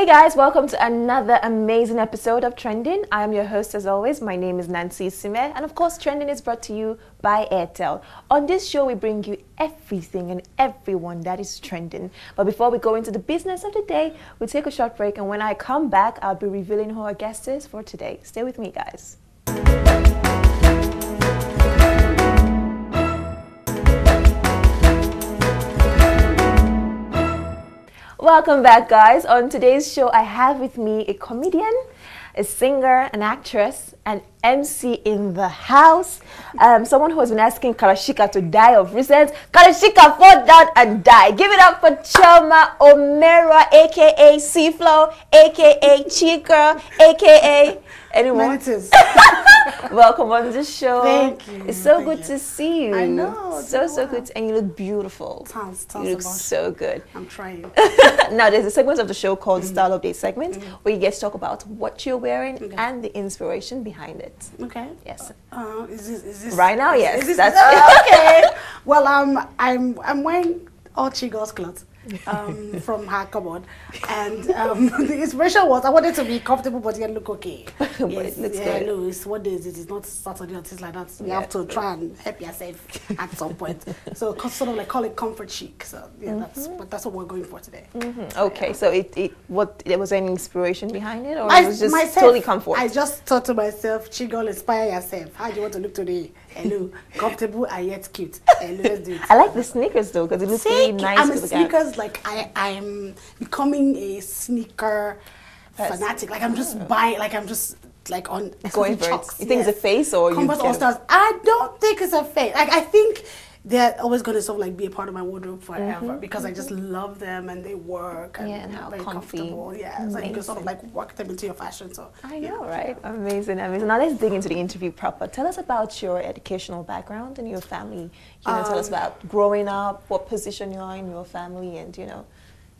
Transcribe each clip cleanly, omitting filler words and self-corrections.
guys, welcome to another amazing episode of Trending. I am your host as always. My name is Nancy Sime, and of course Trending is brought to you by Airtel. On this show we bring you everything and everyone that is trending. But before we go into the business of the day, we'll take a short break, and when I come back I'll be revealing who our guest is for today. Stay with me, guys. Welcome back, guys. On today's show, I have with me a comedian, a singer, an actress, an MC in the house, someone who has been asking Karashika to die of recent. Karashika, fall down and die. Give it up for Choma Omera, aka Seaflow, aka Chigul, aka anyone. Welcome on the show. Thank you. It's so good to see you. I know. So good, and you look beautiful. You look so good. I'm trying. Now, there's a segment of the show called the Style Update segment, where you get to talk about what you're wearing and the inspiration behind it. Okay. Yes. Is this right now? Yes. Okay. Well, I'm wearing all Chigul's clothes from her cupboard, and the inspiration was I wanted to be comfortable but yet look okay. Yes, Louis, what day is it? It's not Saturday or things like that. So you have to try and help yourself at some point. So sort of like call it comfort chic. So yeah, that's what we're going for today. Okay, so there was any inspiration behind it, or it was just totally comfort? I just thought to myself, Chigul, inspire yourself. How do you want to look today? Hello, comfortable and yet cute. Hello, let's do it. I like the sneakers though, because it looks really nice. I'm a sneakers, like I'm becoming a sneaker fanatic. Like I'm just buying, like I'm just like on going for it. You think it's a face, or Converse All Stars? I don't think it's a face. Like I think they're always going to sort of like be a part of my wardrobe forever because I just love them and they work and how very comfy. comfortable. Yeah, so you can sort of like work them into your fashion. So I know, right? Amazing. Now let's dig into the interview proper. Tell us about your educational background and your family. Tell us about growing up, what position you are in your family, and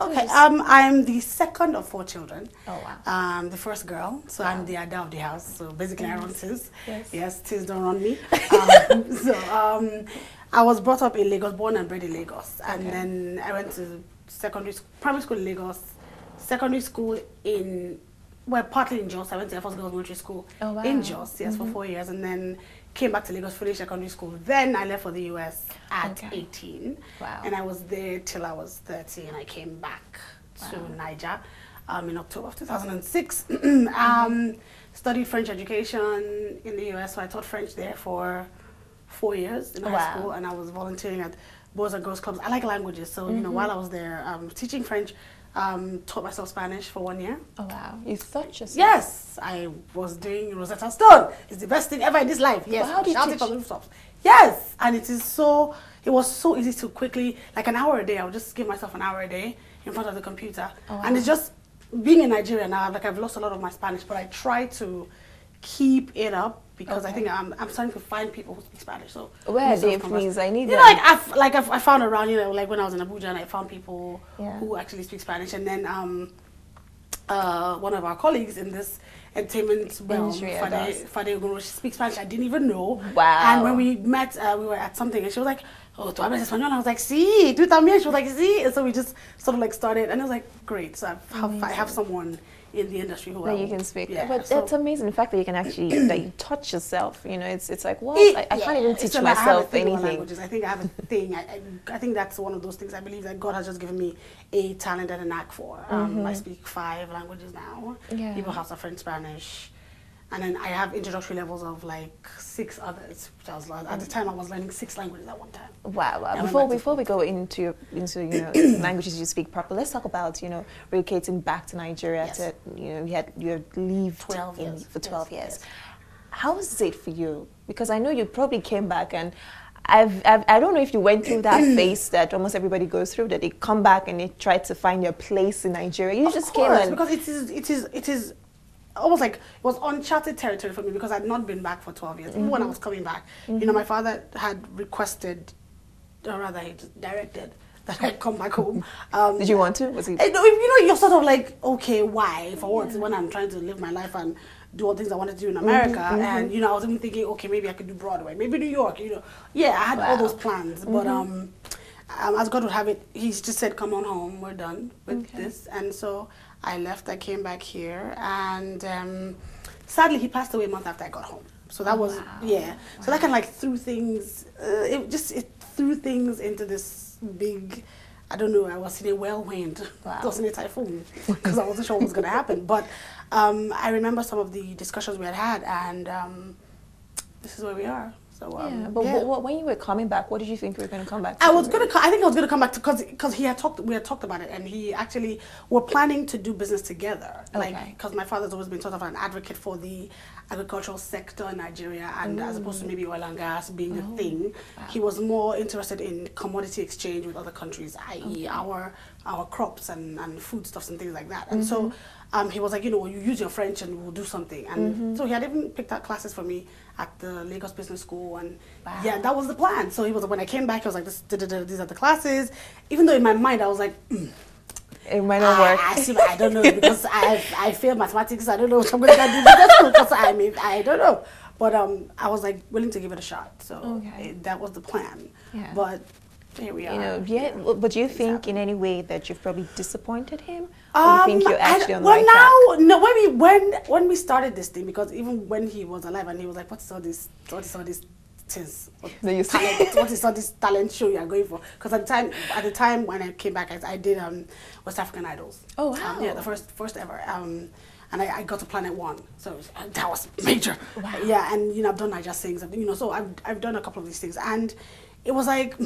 Okay, I'm the second of 4 children. Oh, wow. The first girl, so I'm the Ada of the house. So basically I run Tiz. Yes, Tiz don't run me. I was brought up in Lagos, born and bred in Lagos. And then I went to primary school in Lagos, secondary school partly in Jos. I went to Air Force Girls Military School in Jos, yes, for 4 years. And then came back to Lagos, finished secondary school. Then I left for the US at 18. Wow. And I was there till I was 30, and I came back to Niger in October of 2006. Studied French education in the US, so I taught French there for 4 years in high school, and I was volunteering at Boys and Girls Clubs. I like languages, so while I was there teaching French, taught myself Spanish for 1 year. Oh wow, you taught yourself? Yes, I was doing Rosetta Stone. It's the best thing ever in this life. Yes, how do you shout it from the rooftops. Yes, and it was so easy to quickly, like an hour a day. I would just give myself an hour a day in front of the computer, and it's just being in Nigeria now. Like I've lost a lot of my Spanish, but I try to keep it up because I think I'm starting to find people who speak Spanish. So where are they, please? I need them. I found around, like when I was in Abuja, and I found people who actually speak Spanish, and then one of our colleagues in this entertainment realm, Fade Ogoro, she speaks Spanish. I didn't even know. Wow. And when we met, we were at something, and she was like, "Oh, tú hablas español?" And I was like, "Sí, tú también." She was like, "Sí." And so we just sort of like started, and I was like, "Great." So I have someone in the industry who you can speak. Yeah, but that's amazing, the fact that you can actually that you touch yourself. It's like, well, I can't even teach myself anything. Languages. I think I have a thing. I think that's one of those things. I believe that God has just given me a talent and a knack for. I speak 5 languages now. People have French, Spanish, and then I have introductory levels of like 6 others. Which I was at the time I was learning 6 languages at one time. Wow. Before we go into languages you speak properly, let's talk about relocating back to Nigeria. To you had lived 12 years. For 12 years. Yes. How was it for you? Because I know you probably came back, and I don't know if you went through that phase that almost everybody goes through, that they come back and they try to find their place in Nigeria. You just came and because it is almost like it was uncharted territory for me, because I'd not been back for 12 years. Even when I was coming back, my father had requested, or rather he directed, that I come back home. Did you want to? Was he? You're sort of like, okay, why? For what? When I'm trying to live my life and do all things I wanted to do in America, and I was even thinking, okay, maybe I could do Broadway, maybe New York. I had all those plans, but as God would have it, He just said, "Come on home, we're done with this," and so I left, I came back here, and sadly he passed away a month after I got home. So that was, yeah. Wow. So that kind of like threw things, it threw things into this big, I don't know, I was in a whirlwind. Wow. It wasn't a typhoon, because I wasn't sure what was going to happen. But I remember some of the discussions we had, and this is where we are. So, but when you were coming back, what did you think you were going to come back to? I think I was going to come back to, because we had talked about it, and he actually, we're planning to do business together. Okay. Like, because my father's always been sort of an advocate for the agricultural sector in Nigeria, and as opposed to maybe oil and gas being the thing, he was more interested in commodity exchange with other countries, i.e. our crops and foodstuffs and things like that. And so he was like, you know, you use your French and we'll do something. And so he had even picked out classes for me at the Lagos Business School, and yeah, that was the plan. So he was, when I came back, he was like, these are the classes. Even though in my mind I was like, it might not work. I don't know, because I failed mathematics. I don't know what I'm going to do business school, because I don't know. But I was like willing to give it a shot. So that was the plan. Yeah. But here we are. You know, but do you think in any way that you've probably disappointed him? Or you think you're actually on the right track? No, when we started this thing, because even when he was alive and he was like, what is all this things? What is all this talent show you are going for? Because at the time when I came back, I did West African Idols. Oh wow! Yeah, the first ever. And I got to Planet One, so that was major. Wow. Yeah, and you know, I've done Niger Sings, you know, so I've done a couple of these things, and it was like,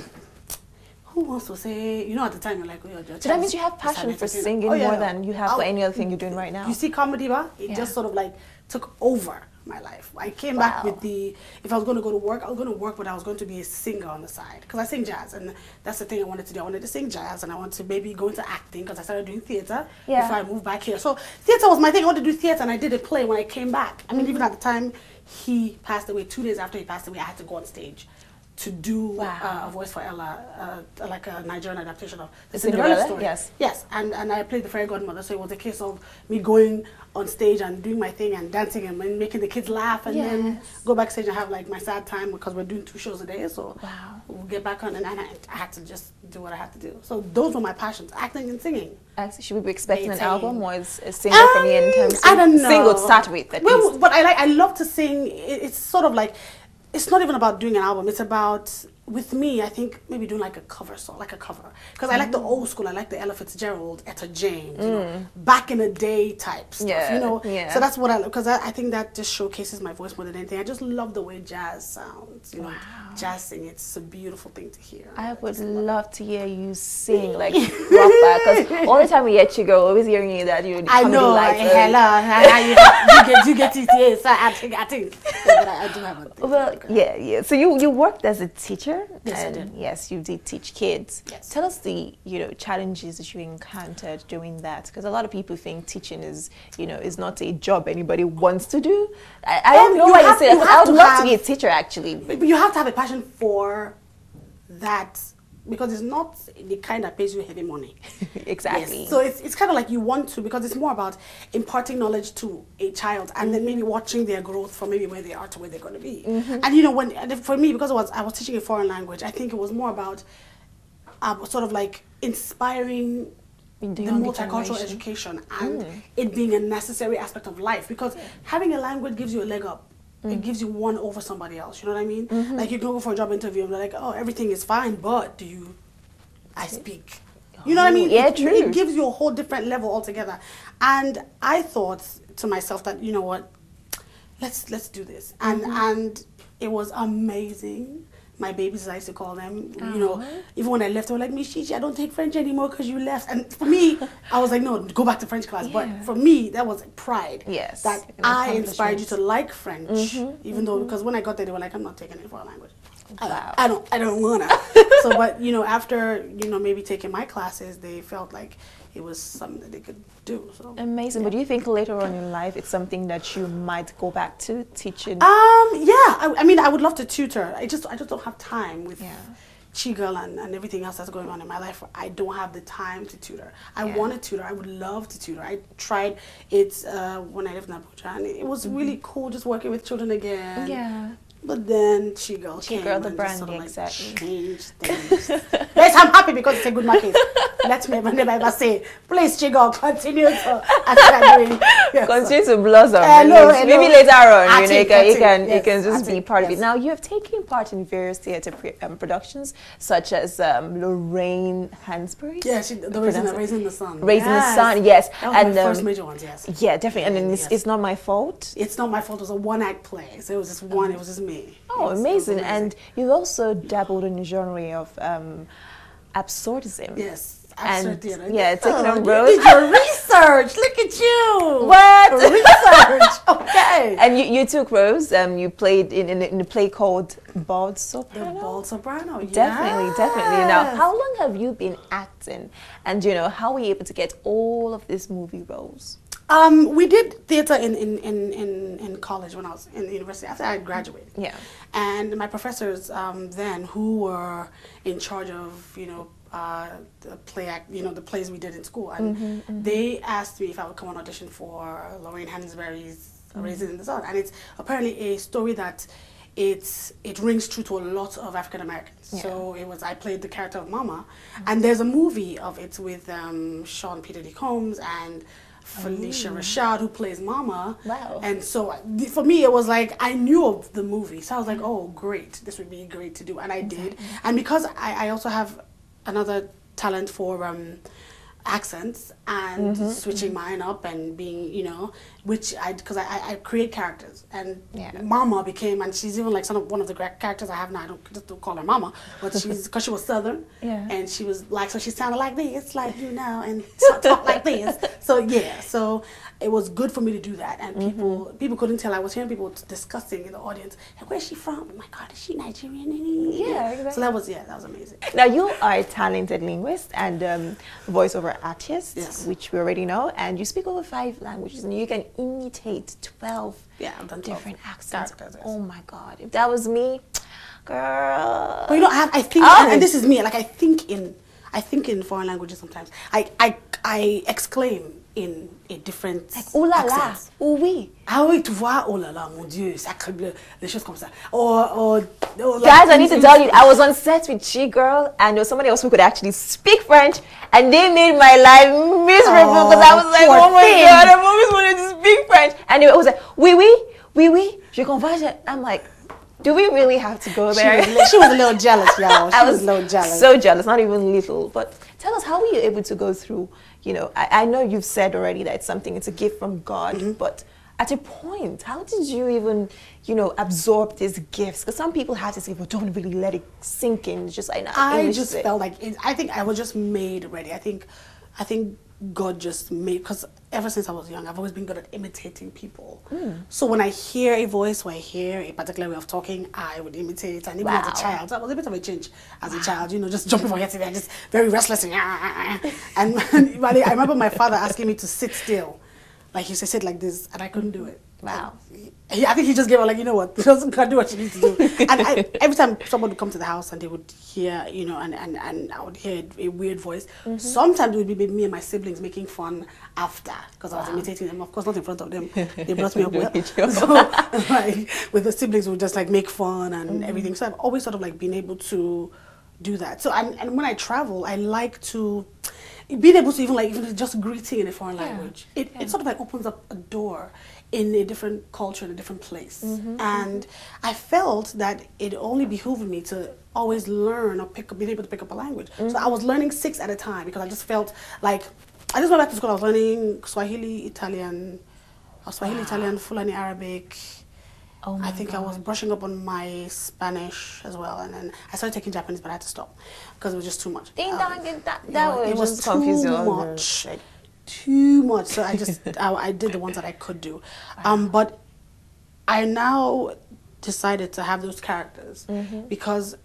who wants to say, you know, at the time you're like, oh, so that means you have passion for singing more than you have for any other thing you're doing right now. You see comedy, it just sort of like took over my life. I came back with if I was going to go to work, I was going to work, but I was going to be a singer on the side, because I sing jazz, and that's the thing I wanted to do. I wanted to sing jazz, and I wanted to maybe go into acting, because I started doing theater before I moved back here. So theater was my thing. I wanted to do theater, and I did a play when I came back. I mean, even at the time he passed away, 2 days after he passed away, I had to go on stage to do a voice for Ella, like a Nigerian adaptation of the Cinderella story. Yes, and I played the fairy godmother, so it was a case of me going on stage and doing my thing and dancing and making the kids laugh, and then go backstage and have like my sad time, because we're doing 2 shows a day, so we'll get back on, and I had to just do what I had to do. So those were my passions, acting and singing. Should we be expecting an album, or is a single from you in terms of I don't know. Single to start with, at least? But I love to sing. It's sort of like, it's not even about doing an album. It's about, with me, I think maybe doing like a cover song, because I like the old school. I like the Ella Fitzgerald, Etta James, you know, back in the day type stuff, you know. So that's what because I think that just showcases my voice more than anything. I just love the way jazz sounds, you know. Jazz singing, it's a beautiful thing to hear. I would love to hear you sing like rock back, because all the time we hear Chigul, always hearing you that you. I know. You get it. Yes, I think. But I do have a thing. Well, yeah. So you worked as a teacher. Yes, I did. Yes, you did teach kids. Yes. Tell us the challenges that you encountered doing that, because a lot of people think teaching is is not a job anybody wants to do. I don't know why you say that. I would love to be a teacher, actually. But you have to have a passion for that, because it's not the kind that pays you heavy money. Exactly. Yes. So it's kind of like you want to, because it's more about imparting knowledge to a child, and then maybe watching their growth from maybe where they are to where they're going to be. And you know, for me, because I was teaching a foreign language, I think it was more about sort of like inspiring the multicultural education, and it being a necessary aspect of life, because having a language gives you a leg up. It gives you one over somebody else, you know what I mean? Like, you can go for a job interview and they're like, oh, everything is fine, but I speak. You know what I mean? Yeah, true. It gives you a whole different level altogether. And I thought to myself that, you know what, let's do this. And it was amazing. My babies, as I used to call them, you know, even when I left, they were like, Miss Chichi, I don't take French anymore because you left. And for me, I was like, no, go back to French class. But for me, that was pride. Yes. That I inspired you to like French, even though, because when I got there, they were like, I'm not taking it for a language. Wow. I don't wanna. So, but you know, after maybe taking my classes, they felt like it was something that they could do. So amazing. But do you think later on in life it's something that you might go back to teaching? I mean, I would love to tutor. I just don't have time with Chigul and everything else that's going on in my life. I don't have the time to tutor. I want to tutor. I would love to tutor. I tried it when I lived in Abuja, and it was really cool just working with children again. But then Chigul came the and brand, just sort of like exactly. changed things. Yes, I'm happy because it's a good market. Let me never say, please Chigul, continue to as you are doing. Yes. Continue to blossom. Maybe later on, you can just be part of it. Now, you have taken part in various theatre productions, such as Lorraine Hansberry. Yeah, Raising the Sun. Raising the Sun, yes. That was my first major ones, yes. Yeah, definitely. And then It's Not My Fault. It's Not My Fault. It was a one-act play. So it was just one. It was just me. Oh, amazing. And you've also dabbled in the genre of absurdism. Yes, absurd theater. Yeah, taking on roles. You did your research. Look at you. What? Research. Okay. And you took roles. You played in a play called Bald Soprano. The Bald Soprano, Definitely. Now, how long have you been acting? And, how were you able to get all of these movie roles? We did theater in college when I was in the university after I graduated. Yeah. And my professors then, who were in charge of the the plays we did in school, and they asked me if I would come on audition for Lorraine Hansberry's Raising in the Sun, and it's apparently a story that it rings true to a lot of African Americans. Yeah. So I played the character of Mama, and there's a movie of it with Sean Peter D. Combs and Felicia Rashad, who plays Mama. Wow. And so for me, it was like, I knew of the movie. So I was like, oh, great. This would be great to do. And I did. And because I also have another talent for accents and switching mine up and being, because I create characters. And Mama became, and she's even like one of the characters I have now. I don't call her Mama, but because she was Southern. Yeah. And she was like, so she sounded like this, like, and talk like this. So so it was good for me to do that. And people couldn't tell. I was hearing people discussing in the audience, hey, where's she from? Oh my God, is she Nigerian? Yeah, exactly. So that was amazing. Now, you are a talented linguist and voiceover artist. Yes. Which we already know, and you speak over 5 languages, and you can imitate 12 I've done 12 different accents. Characters, yes. Oh my God, if that was me, girl. But I think, and this is me. Like I think in foreign languages sometimes. I exclaim in a different like, oh la la, oh oui. Ah oui, tu vois, oh la la, mon Dieu, sacre bleu, des choses comme ça. Or guys, I need to tell you, I was on set with Chigul, and there was somebody else who could actually speak French, and they made my life miserable because I was like, oh my God, I've always wanted to speak French. And it was like, oui, je comprends. I'm like, do we really have to go there? She was a little jealous, y'all. She was a little jealous. So jealous, not even little. But tell us, how were you able to go through, I know you've said already that it's a gift from God, but at a point, how did you even, absorb these gifts? Because some people have to say, but don't really let it sink in. It's just like, I just felt like, I think I was just made ready. I think God just made, because ever since I was young, I've always been good at imitating people. So when I hear a voice, or I hear a particular way of talking, I would imitate. And even as a child, I was a bit of a change as a child, just jumping from here to there, just very restless. And I remember my father asking me to sit still. Like he said, sit like this, and I couldn't do it. Wow. I think he just gave up, like, you know what, you can't do what you need to do. And every time someone would come to the house and they would hear, and I would hear a weird voice. Sometimes it would be me and my siblings making fun after, because I was imitating them. Of course, not in front of them. They brought me up well. So, like, with the siblings, we would just, like, make fun and everything. So I've always sort of, like, been able to do that. So, and when I travel, I like to being able to even just greeting in a foreign language. It sort of like opens up a door in a different culture, in a different place. And I felt that it only behooved me to always learn or being able to pick up a language. So I was learning 6 at a time because I just felt like, I just went back to school, I was learning Swahili, Italian, Fulani Arabic. Oh my I think God. I was brushing up on my Spanish as well, and then I started taking Japanese, but I had to stop because it was just too much. It was confusing. Too much. So I just I did the ones that I could do, but I now decided to have those characters because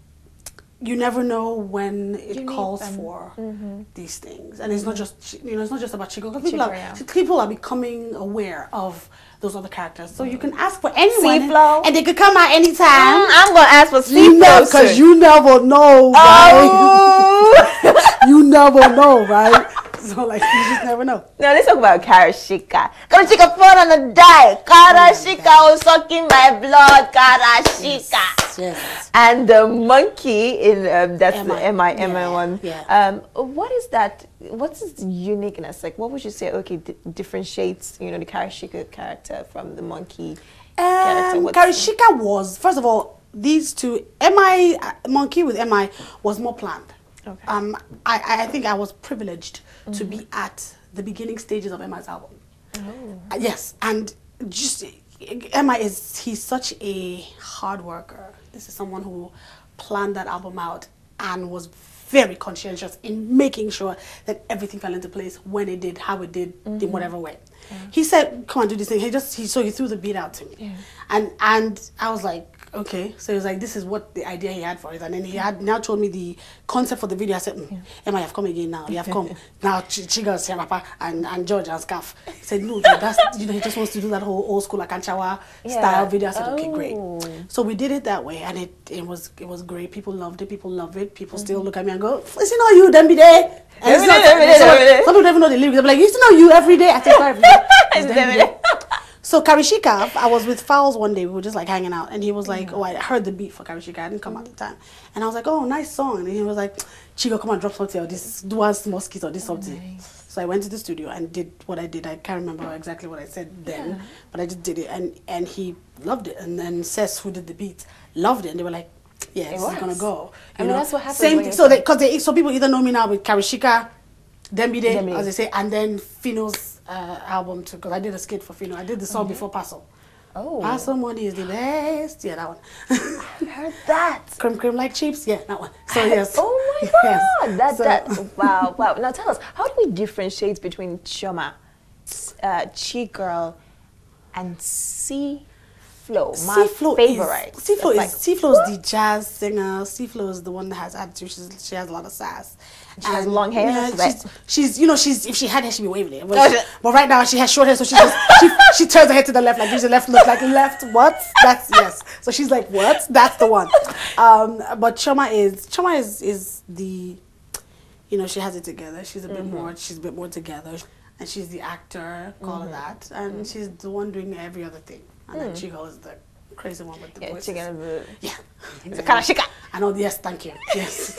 you never know when it calls for these things, and it's not just it's not just about Chigul. People are becoming aware of those other characters, so you can ask for anyone, and they could come out anytime. I'm gonna ask for C-Flow because you never know, right? You never know, right? So like you just never know. Now let's talk about Karashika. Karashika fall on the die. Karashika was sucking my blood. Karashika. Yes. And the monkey in that's Emma. the MI one. Yeah. What is that? What's its uniqueness? Like, what would you say? Okay, differentiates the Karashika character from the monkey character. Karashika was, first of all, these two monkey with MI was more planned. Okay. I think I was privileged to be at the beginning stages of Emma's album. Oh. Yes, and just he's such a hard worker. This is someone who planned that album out and was very conscientious in making sure that everything fell into place when it did, how it did, in whatever way. Yeah. He said, "Come on, do this thing." He threw the beat out to me, and I was like, okay. So he was like, this is what the idea he had for it, and then he had now told me the concept for the video. I said, Emma, you have come again now. You have come now. Chigul, Papa, and George and Scarf. He said, no, that's he just wants to do that whole old school Akanchawa style video. I said, okay, great. So we did it that way, and it was great. People loved it. People love it. People still look at me and go, "Is it not you? Then be there." And some people don't even know the lyrics. They're like, "It's not you every day." I said, "Every day." So Karishika, I was with Fowles one day. We were just like hanging out, and he was like, "Oh, I heard the beat for Karishika. I didn't come at the time." And I was like, "Oh, nice song." And he was like, "Chigo, come on, drop something or this, do one small skit or this something." Nice. So I went to the studio and did what I did. I can't remember exactly what I said then, but I just did it, and he loved it. And then Cess, who did the beat, loved it, and they were like, "Yeah, this is gonna go." You know? That's what happens. Same thing. So people either know me now with Karishika, Dembide, as they say, and then Fino's album too, because I did a skit for Fino. I did the song before Paso. Oh. Paso money is the best. Yeah, that one. I heard that. Cream like chips. Yeah, that one. So yes. Oh my God. Yes. Wow. Now tell us, how do we differentiate between Chioma, Chigul, and C-Flow? My favorite. C-Flow is the jazz singer. C-Flow is the one that has attitude. She has a lot of sass. She has long hair. Yeah, she's if she had hair, she'd be waving it. But right now she has short hair, so she turns her head to the left, like gives the left look like left. What? That's yes. So she's like, what? That's the one. But Chioma is the, she has it together. She's a bit more. She's a bit more together, and she's the actor, call it that, and she's the one doing every other thing. And then Chigul is the crazy one with the voices. Yeah. It's a Karashika. I know. Yes, thank you. Yes.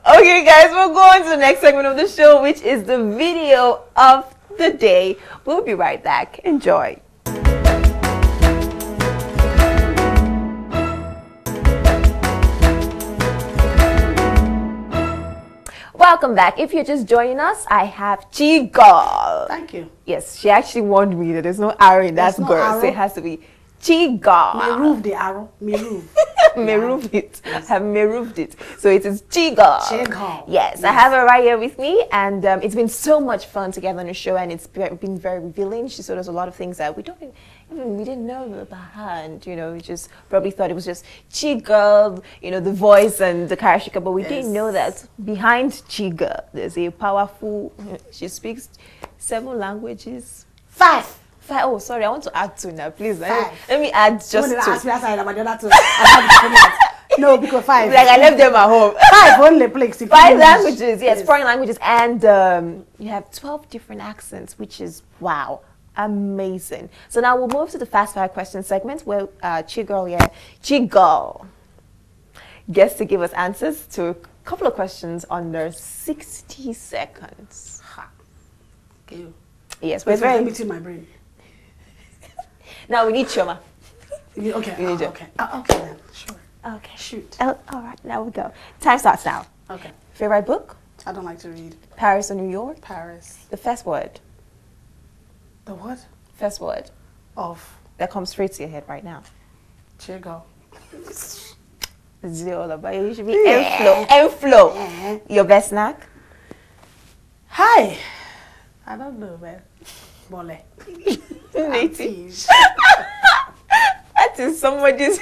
Okay, guys, we'll go on to the next segment of the show, which is the video of the day. We'll be right back. Enjoy. Welcome back. If you're just joining us, I have Chigul. Thank you. Yes, she actually warned me that there's no arrow in that girl, so it has to be Chigul. Remove the arrow. Remove. Meruved it. Yes. Have meruved it. So it is Chigul. Chigul. Yes, I have her right here with me, and it's been so much fun together on the show, and it's been very revealing. She showed us a lot of things that we didn't know about her, and we just probably thought it was just Chigul, the voice and the Karashika, but we didn't know that behind Chigul there's a powerful. She speaks 7 languages. 5. Oh, sorry, I want to add 2 now, please. Let me add just 2. Ask me outside about the other 2. No, because 5. Like I left them at home. 5 only, please. 5 languages, yes, foreign languages, and you have 12 different accents, which is wow, amazing. So now we'll move to the fast fire question segment where Chigul gets to give us answers to a couple of questions under 60 seconds. Okay. Yes, we're very between my brain. Now we need Chioma. Okay. We need okay. Okay then. Sure. Okay. Shoot. All right. Now we go. Time starts now. Okay. Favorite book? I don't like to read. Paris or New York? Paris. The first word. The what? First word. Of. That comes straight to your head right now. Chigul. Zero, but you should be M-flow. Your best snack? Hi. I don't know, man. Borne. Native. That is somebody's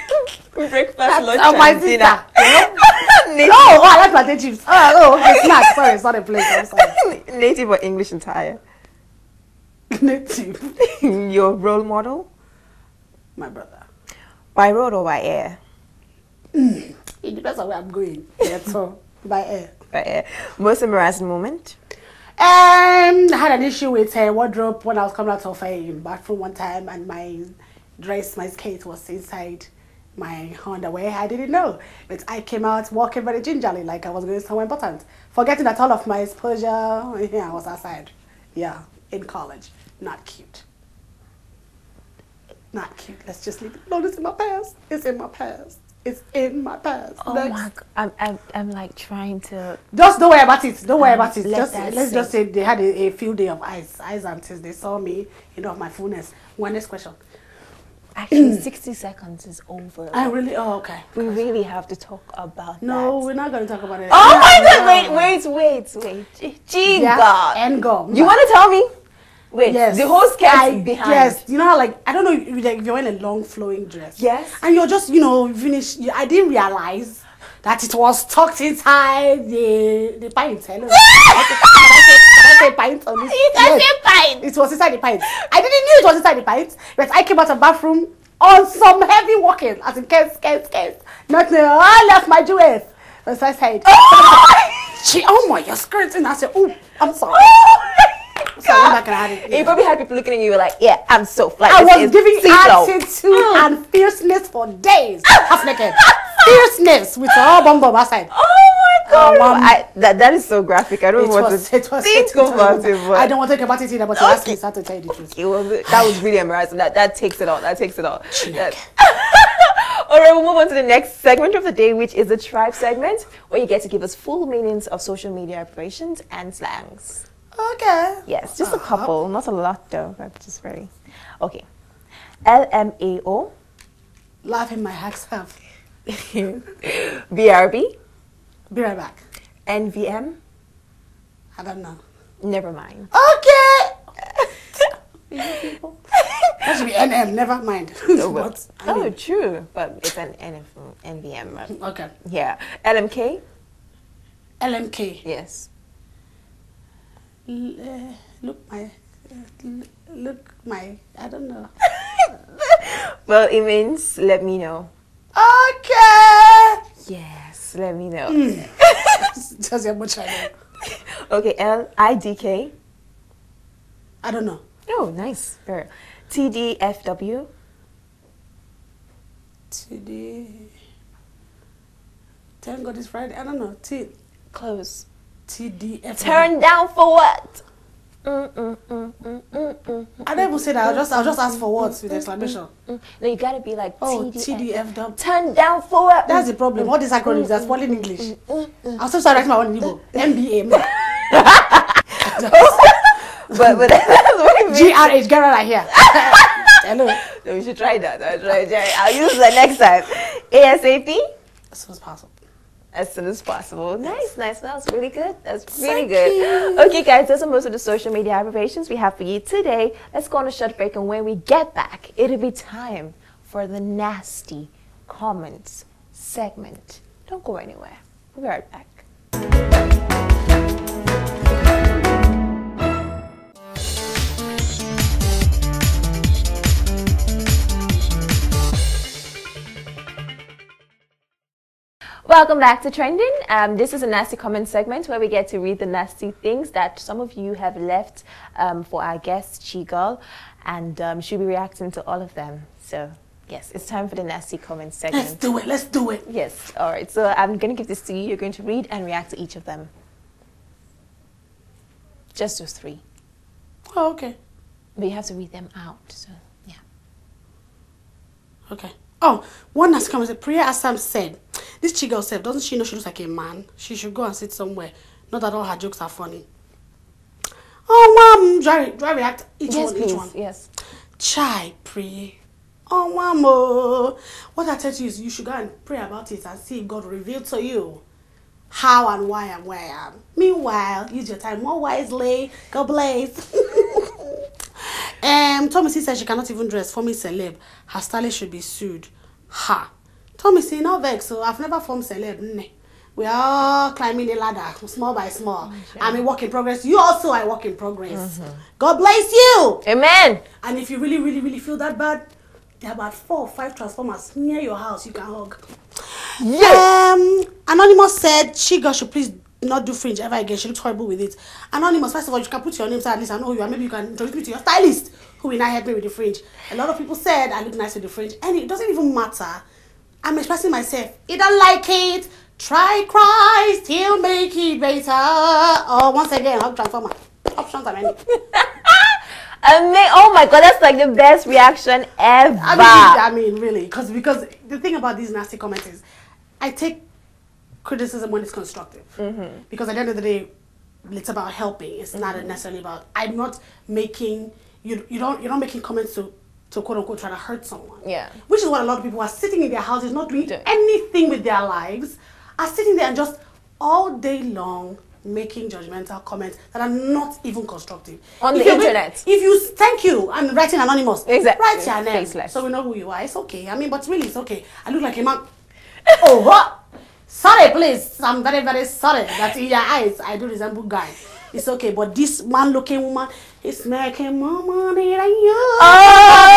breakfast, lunch, and dinner. Oh, I like plantain chips. Oh, okay, snack. Sorry, it's not a plate. I'm sorry. Native or English entire? Native. Your role model? My brother. By road or by air? It depends on where I'm going. Yeah, so by air. By air. Most embarrassing moment? I had an issue with a wardrobe when I was coming out of a bathroom one time, and my skate was inside my underwear. I didn't know, but I came out walking very gingerly, like I was going somewhere important, forgetting that all of my exposure, I was outside. Yeah, in college. Not cute. Not cute. Let's just leave it. No, it's in my past. It's in my past. It's in my past. Oh my God. I'm like trying to. Just don't worry about it. Don't worry about it. Let's Just say they had a field day of eyes until they saw me, of my fullness. One next question. Actually, 60 seconds is over. Okay. We really have to talk about that. No, we're not going to talk about it. Oh my God, wait. Yeah, and go. You want to tell me? Wait, yes. The whole skirt behind. Yes, you know how, like, I don't know if you're wearing a long flowing dress. Yes. And you're just, finished. I didn't realize that it was tucked inside the pint. Hello. Can I say pint on this? You can say pint. It was inside the pint. I didn't know it was inside the pint, but I came out of the bathroom on some heavy walking, as in case. Not I left my jewels. So I said, oh my, your skirt. And I said, oh, I'm sorry. So I went back and I had it. You probably had people looking at you were like, yeah, I'm so fly. I was giving attitude and fierceness for days. Half naked. Fierceness with all bum outside. Oh my God. That is so graphic. I don't want to think about it. I don't want to think about it either, but you asked me to tell you the truth. That was really embarrassing. That takes it all. All right, we'll move on to the next segment of the day, which is the tribe segment, where you get to give us full meanings of social media operations and slangs. Okay. Yes, just a couple, not a lot though, but just very. Okay. LMAO. Laughing my hacks off. BRB. Be right back. NVM. I don't know. Never mind. Okay. That should be NM, never mind. True, but it's an NVM. Okay. Yeah. LMK. LMK. Yes. Look my, I don't know. Well, it means let me know. Okay. Yes, let me know. Just how much I know. Okay, LIDK. I don't know. Oh, nice. Very. TDFW. Thank God it's Friday. I don't know. Close. TDF. Turn down for what? I don't even say that. I'll just ask for words with exclamation. No, you gotta be like TDF. Turn down for what? That's the problem. All these acronyms are spoiling English. I'm so sorry. Writing my own in Igbo. MBA. but that's what it means. GRH. Get right here. Hello. No, we should try that. I'll use that next time. ASAP. As soon as possible. As soon as possible. Nice. That was really good. That's really good. Okay, guys, those are most of the social media applications we have for you today. Let's go on a short break, and when we get back, it'll be time for the nasty comments segment. Don't go anywhere. We'll be right back. Welcome back to Trending. This is a nasty comment segment where we get to read the nasty things that some of you have left for our guest, Chigul, and she'll be reacting to all of them. So, yes, it's time for the nasty comment segment. Let's do it. Yes, all right. So I'm going to give this to you. You're going to read and react to each of them. Just those 3. Oh, okay. But you have to read them out, so, yeah. Okay. Oh, one nasty comment said, Priya Assam said, this Chigul said, doesn't she know she looks like a man? She should go and sit somewhere. Not that all her jokes are funny. Oh, mom, do I react each one? Yes. Chai, pray. Oh, mama. What I tell you is you should go and pray about it and see if God revealed to you how and why and where I am. Meanwhile, use your time more wisely. God bless. Tommy C said she cannot even dress. For me, celeb. Her stylist should be sued. Ha. Tommy C, no vex. So I've never formed celeb. We are all climbing the ladder, small by small. I'm a work in progress. You also are a work in progress. God bless you. Amen. And if you really, really, really feel that bad, there are about 4 or 5 transformers near your house you can hug. Yes. Anonymous said Chigul should please not do fringe ever again. She looks horrible with it. Anonymous, first of all, you can put your name so at least I know who you are. Maybe you can introduce me to your stylist who will not help me with the fringe. A lot of people said I look nice with the fringe, and it doesn't even matter. I'm expressing myself. You don't like it? Try Christ, he'll make it better. Oh, once again, Hub Transformer. Options are many. Oh my god, that's like the best reaction ever. I mean really, because the thing about these nasty comments is, I take criticism when it's constructive. Because at the end of the day, it's about helping. It's not necessarily about. I'm not making you're not making comments to quote unquote try to hurt someone. Yeah. Which is what a lot of people are sitting in their houses, not doing anything with their lives, are sitting there and just all day long making judgmental comments that are not even constructive on the internet. Thank you, I'm writing anonymous. Exactly. Write your name so we know who you are. It's okay. I mean, but really, it's okay. I look like a man. Oh, what? Sorry, please. I'm very, very sorry that in your eyes I do resemble guy. It's okay, but this man-looking woman is making more money than you. Oh,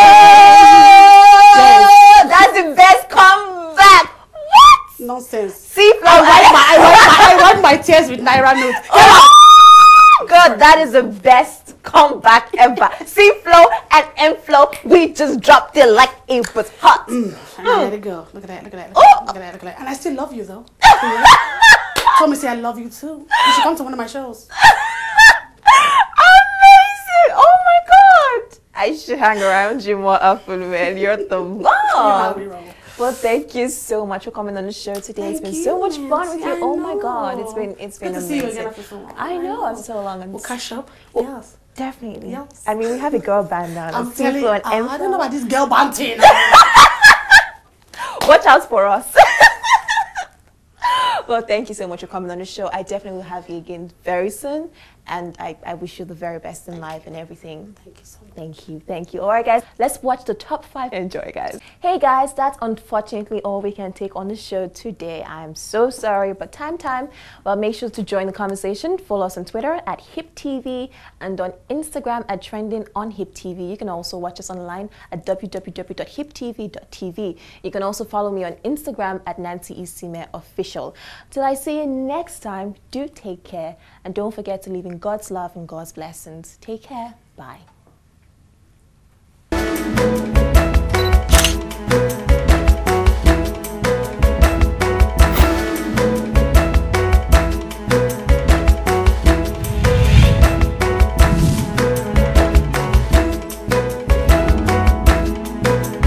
yes. That's the best comeback. What? Nonsense. See, I wipe my tears with Naira notes. Oh, God, that is the best comeback ever. See, Flo and M Flo, we just dropped it like it was hot. Let it go. Look at that. Look at that. Look at that. Look at that. And I still love you though. Told me say I love you too. You should come to one of my shows. Amazing! Oh my God! I should hang around you more often, man. You're the mom. Well, thank you so much for coming on the show today. It's been so much fun with you. Oh my God, it's been amazing. To see you again after so long. I know, after so long. We'll catch up. Yes, definitely. Yes. I mean, we have a girl band now. I'm telling you, I don't know about this girl band thing. Watch out for us. Well, thank you so much for coming on the show. I definitely will have you again very soon. And I wish you the very best in life and everything. Thank you so much. Thank you. Thank you. All right, guys. Let's watch the top 5. Enjoy, guys. Hey, guys. That's unfortunately all we can take on the show today. I'm so sorry, but time. Well, make sure to join the conversation. Follow us on Twitter at HipTv and on Instagram at Trending on HipTv. You can also watch us online at www.hiptv.tv. You can also follow me on Instagram at Nancy Isime Official. Till I see you next time, do take care. And don't forget to leave in God's love and God's blessings. Take care. Bye.